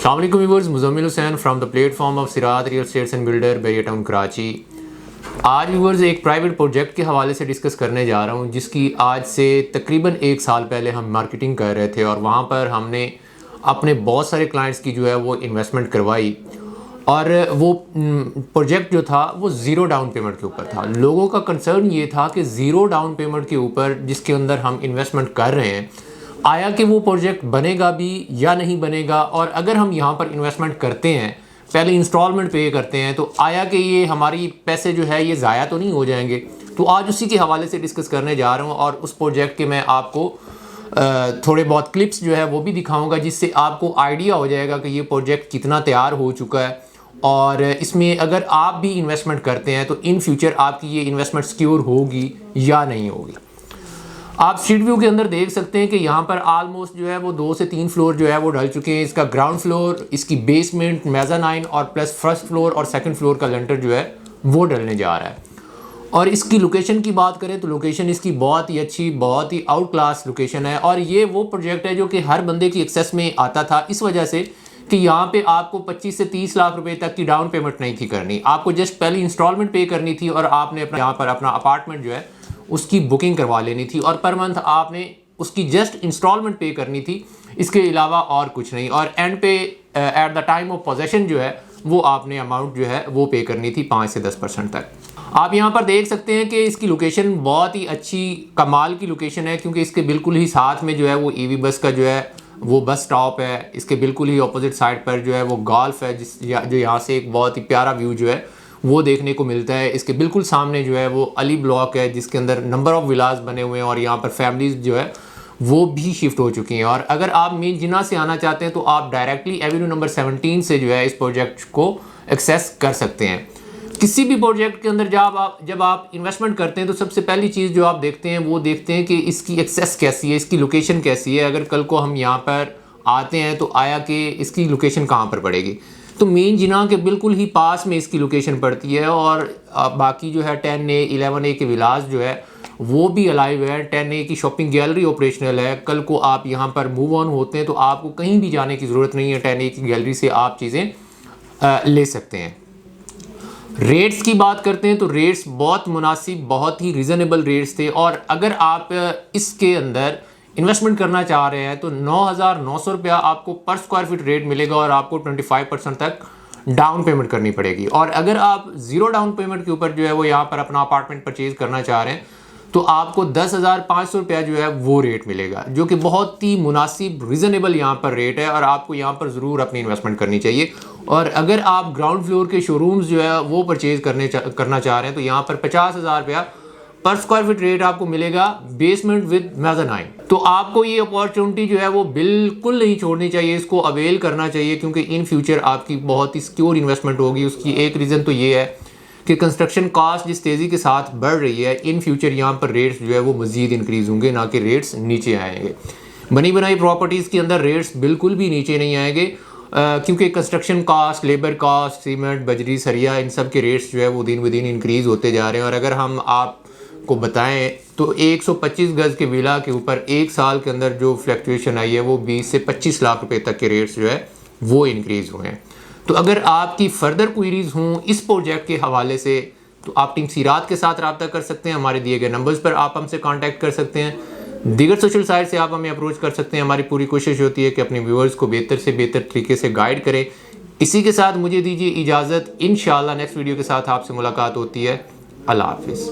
अस्सलाम वालेकुम viewers, Muzammil Hussain from the platform of Sirat real estates and builder Bahria Town Karachi. आज viewers एक प्राइवेट प्रोजेक्ट के हवाले से डिस्कस करने जा रहा हूं, जिसकी आज से तकरीबन 1 साल पहले हम मार्केटिंग कर रहे थे और वहां पर हमने अपने बहुत सारे क्लाइंट्स की जो है वो इन्वेस्टमेंट करवाई। और वो प्रोजेक्ट जो था वो ज़ीरो डाउन पेमेंट के ऊपर था। लोगों का कंसर्न ये था कि ज़ीरो डाउन पेमेंट के ऊपर जिसके अंदर हम इन्वेस्टमेंट कर रहे हैं, आया कि वो प्रोजेक्ट बनेगा भी या नहीं बनेगा, और अगर हम यहाँ पर इन्वेस्टमेंट करते हैं, पहले इंस्टॉलमेंट पे करते हैं, तो आया कि ये हमारी पैसे जो है ये ज़ाया तो नहीं हो जाएंगे। तो आज उसी के हवाले से डिस्कस करने जा रहा हूँ और उस प्रोजेक्ट के मैं आपको थोड़े बहुत क्लिप्स जो है वो भी दिखाऊंगा, जिससे आपको आइडिया हो जाएगा कि ये प्रोजेक्ट कितना तैयार हो चुका है। और इसमें अगर आप भी इन्वेस्टमेंट करते हैं तो इन फ्यूचर आपकी ये इन्वेस्टमेंट सिक्योर होगी या नहीं होगी। आप स्ट्रीट व्यू के अंदर देख सकते हैं कि यहाँ पर ऑलमोस्ट जो है वो 2 से 3 फ्लोर जो है वो ढल चुके हैं। इसका ग्राउंड फ्लोर, इसकी बेसमेंट, मेज़ानाइन और प्लस फर्स्ट फ्लोर और सेकंड फ्लोर का लेंटर जो है वो डलने जा रहा है। और इसकी लोकेशन की बात करें तो लोकेशन इसकी बहुत ही अच्छी, बहुत ही आउट क्लास लोकेशन है। और ये वो प्रोजेक्ट है जो कि हर बंदे की एक्सेस में आता था, इस वजह से कि यहाँ पे आपको 25 से 30 लाख रुपए तक की डाउन पेमेंट नहीं थी करनी। आपको जस्ट पहली इंस्टॉलमेंट पे करनी थी और आपने अपना यहाँ पर अपना अपार्टमेंट जो है उसकी बुकिंग करवा लेनी थी, और पर मंथ आपने उसकी जस्ट इंस्टॉलमेंट पे करनी थी, इसके अलावा और कुछ नहीं। और एंड पे at the time of possession जो है वो आपने अमाउंट जो है वो पे करनी थी 5 से 10% तक। आप यहाँ पर देख सकते हैं कि इसकी लोकेशन बहुत ही अच्छी कमाल की लोकेशन है, क्योंकि इसके बिल्कुल ही साथ में जो है वो ईवी बस का जो है वो बस स्टॉप है। इसके बिल्कुल ही अपोजिट साइड पर जो है वो गोल्फ है, जो यहाँ से एक बहुत ही प्यारा व्यू जो है वो देखने को मिलता है। इसके बिल्कुल सामने जो है वो अली ब्लॉक है, जिसके अंदर नंबर ऑफ़ विलास बने हुए हैं और यहाँ पर फैमिलीज़ जो है वो भी शिफ्ट हो चुकी हैं। और अगर आप मेन जिन्ना से आना चाहते हैं तो आप डायरेक्टली एवेन्यू नंबर 17 से जो है इस प्रोजेक्ट को एक्सेस कर सकते हैं। किसी भी प्रोजेक्ट के अंदर जब आप इन्वेस्टमेंट करते हैं तो सबसे पहली चीज़ जो आप देखते हैं वो देखते हैं कि इसकी एक्सेस कैसी है, इसकी लोकेशन कैसी है। अगर कल को हम यहाँ पर आते हैं तो आया कि इसकी लोकेशन कहाँ पर पड़ेगी, तो मेन जिना के बिल्कुल ही पास में इसकी लोकेशन पड़ती है। और बाकी जो है 10A 11A के विलास जो है वो भी अलाइव है। 10A की शॉपिंग गैलरी ऑपरेशनल है। कल को आप यहाँ पर मूव ऑन होते हैं तो आपको कहीं भी जाने की ज़रूरत नहीं है, 10A की गैलरी से आप चीज़ें ले सकते हैं। रेट्स की बात करते हैं तो रेट्स बहुत मुनासिब, बहुत ही रीज़नेबल रेट्स थे। और अगर आप इसके अंदर इन्वेस्टमेंट करना चाह रहे हैं तो 9,900 रुपया आपको पर स्क्वायर फीट रेट मिलेगा और आपको 25% तक डाउन पेमेंट करनी पड़ेगी। और अगर आप ज़ीरो डाउन पेमेंट के ऊपर जो है वो यहाँ पर अपना अपार्टमेंट परचेज़ करना चाह रहे हैं तो आपको 10,500 रुपया जो है वो रेट मिलेगा, जो कि बहुत ही मुनासिब रीज़नेबल यहाँ पर रेट है। और आपको यहाँ पर ज़रूर अपनी इन्वेस्टमेंट करनी चाहिए। और अगर आप ग्राउंड फ्लोर के शोरूम्स जो है वो परचेज़ करना चाह रहे हैं तो यहाँ पर 50,000 रुपया पर स्क्वायर फीट रेट आपको मिलेगा, बेसमेंट विद मेज़ानाइन। तो आपको ये अपॉर्चुनिटी जो है वो बिल्कुल नहीं छोड़नी चाहिए, इसको अवेल करना चाहिए, क्योंकि इन फ्यूचर आपकी बहुत ही सिक्योर इन्वेस्टमेंट होगी। उसकी एक रीज़न तो ये है कि कंस्ट्रक्शन कॉस्ट जिस तेज़ी के साथ बढ़ रही है, इन फ्यूचर यहाँ पर रेट्स जो है वो मज़ीद इंक्रीज़ होंगे, ना कि रेट्स नीचे आएंगे। बनी बनाई प्रॉपर्टीज़ के अंदर रेट्स बिल्कुल भी नीचे नहीं आएंगे, क्योंकि construction cost, labour cost, cement, बजरी, सरिया, इन सब के रेट्स जो है वो दिन ब दिन इंक्रीज़ होते जा रहे हैं। और अगर हम आप को बताएं तो 125 गज के विला के ऊपर 1 साल के अंदर जो फ्लक्चुएशन आई है वो 20 से 25 लाख रुपए तक के रेट्स जो है वो इंक्रीज़ हुए हैं। तो अगर आपकी फर्दर क्वेरीज हों इस प्रोजेक्ट के हवाले से तो आप टीम सिरात के साथ रब्ता कर सकते हैं। हमारे दिए गए नंबर्स पर आप हमसे कांटेक्ट कर सकते हैं। दीगर सोशल साइट से आप हमें अप्रोच कर सकते हैं। हमारी पूरी कोशिश होती है कि अपने व्यूअर्स को बेहतर से बेहतर तरीके से गाइड करें। इसी के साथ मुझे दीजिए इजाज़त। इंशाअल्लाह नेक्स्ट वीडियो के साथ आपसे मुलाकात होती है। अल्लाह हाफिज़।